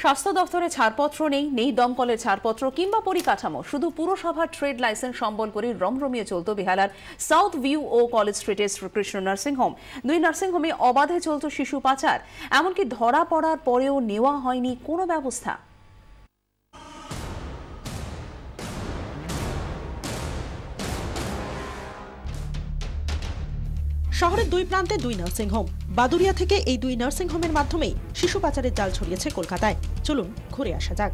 স্বাস্থ্য দফতরে ছাড়পত্র নেই দমকলের ছাড়পত্র কিংবা পরিকাঠামো, শুধু পুরসভার ট্রেড লাইসেন্স সম্বল করে রমরমিয়ে চলত বেহালার সাউথ ভিউ ও কলেজ স্ট্রিটের শ্রীকৃষ্ণ নার্সিংহোম। দুই নার্সিংহোমে অবাধে চলত শিশু পাচার, এমনকি ধরা পড়ার পরেও নেওয়া হয়নি কোনো ব্যবস্থা। শহরের দুই প্রান্তে দুই নার্সিংহোম। বাদুরিয়া থেকে এই দুই নার্সিংহোমের মাধ্যমেই শিশু পাচারের জাল ছড়িয়েছে কলকাতায়। চলুন ঘুরে আসা যাক।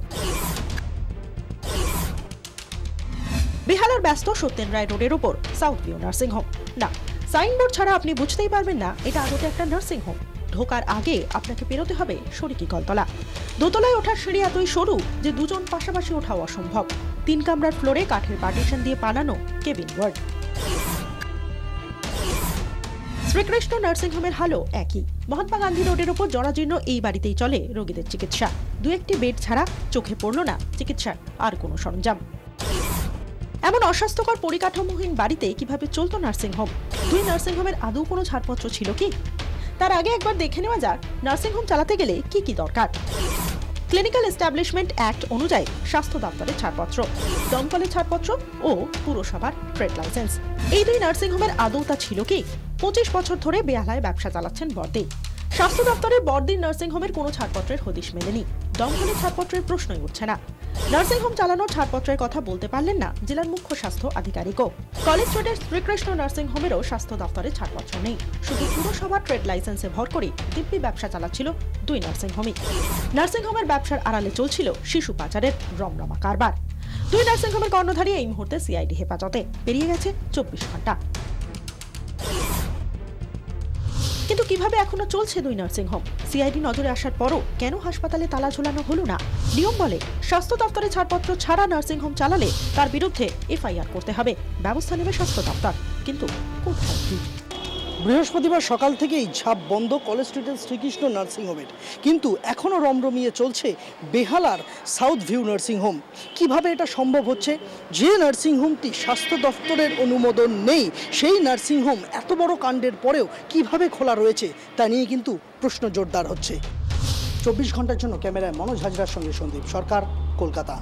বেহালার ব্যস্ত সত্যেন রায় রোডের উপর সাউথ ভিউ নার্সিংহোম। না, সাইনবোর্ড ছাড়া আপনি বুঝতেই পারবেন না এটা আদতে একটা নার্সিংহোম। ঢোকার আগে আপনাকে পেরোতে হবে সরিকি কলতলা। দোতলায় ওঠার সিঁড়ি এতই সরু যে দুজন পাশাপাশি ওঠাও অসম্ভব। 3 কামরার ফ্লোরে কাঠের পার্টিশন দিয়ে বানানো কেবিন ওয়ার্ড। শ্রীকৃষ্ণ নার্সিংহোমের হালও একই। মহাত্মা গান্ধী রোডের উপর জরাজীর্ণ এই বাড়িতেই চলে রোগীদের চিকিৎসা। 2-1টি বেড ছাড়া চোখে পড়ল না চিকিৎসার আর কোনো সরঞ্জাম। এমন অস্বাস্থ্যকর পরিকাঠামোহীন বাড়িতে কিভাবে চলতো নার্সিংহোম? দুই নার্সিংহোমের আদৌ কোনো ছাড়পত্র ছিল কি? তার আগে একবার দেখে নেওয়া যাক নার্সিংহোম চালাতে গেলে কি কি দরকার। ক্লিনিক্যাল এস্টাবলিশমেন্ট অ্যাক্ট অনুযায়ী স্বাস্থ্য দপ্তরের ছাড়পত্র, দমকলের ছাড়পত্র ও পুরসভার ট্রেড লাইসেন্স। এই দুই নার্সিংহোমের আদৌ তা ছিল কি? 25 বছর ধরে বেহালায় ব্যবসা চালাচ্ছেন বর্দি। স্বাস্থ্য দপ্তরের বর্দির নার্সিংহোমের কোনো ছাড়পত্রের হদিশ মেলেনি। দমকলের ছাড়পত্রের প্রশ্নই উঠছে না। নার্সিংহোম চালানোর ছাড়পত্রের কথা বলতে পারলেন না জেলার মুখ্য স্বাস্থ্য আধিকারিকও। কলেজ স্ট্রিটের শ্রীকৃষ্ণ নার্সিংহোমেরও স্বাস্থ্য দপ্তরের ছাড়পত্র নেই। শুধু পুরসভার ট্রেড লাইসেন্সে ভর করে দিব্যি ব্যবসা চালাচ্ছিল দুই নার্সিংহোমই। নার্সিংহোমের ব্যবসার আড়ালে চলছিল শিশু পাচারের রমরমা কারবার। দুই নার্সিংহোমের কর্ণধারী এই মুহূর্তে সিআইডি হেফাজতে। পেরিয়ে গেছে 24 ঘন্টা। কিন্তু কিভাবে এখনো চলছে দুই নার্সিংহোম? সিআইডি নজরে আসার পরও কেন হাসপাতালে তালা ঝোলানো হলো না? নিয়ম বলে স্বাস্থ্য দপ্তরের ছাড়পত্র ছাড়া নার্সিংহোম চালালে তার বিরুদ্ধে এফআইআর করতে হবে, ব্যবস্থা নেবে স্বাস্থ্য দপ্তর। কিন্তু কোথায় কি? বৃহস্পতিবার সকাল থেকেই ঝাঁপ বন্ধ কলেজ স্ট্রিটের শ্রীকৃষ্ণ নার্সিংহোমের, কিন্তু এখনও রমরমিয়ে চলছে বেহালার সাউথ ভিউ নার্সিংহোম। কিভাবে এটা সম্ভব হচ্ছে? যে নার্সিংহোমটি স্বাস্থ্য দপ্তরের অনুমোদন নেই, সেই নার্সিংহোম এত বড় কাণ্ডের পরেও কিভাবে খোলা রয়েছে তা নিয়ে কিন্তু প্রশ্ন জোরদার হচ্ছে। 24 ঘন্টার জন্য ক্যামেরায় মনোজ হাজরার সঙ্গে সন্দীপ সরকার, কলকাতা।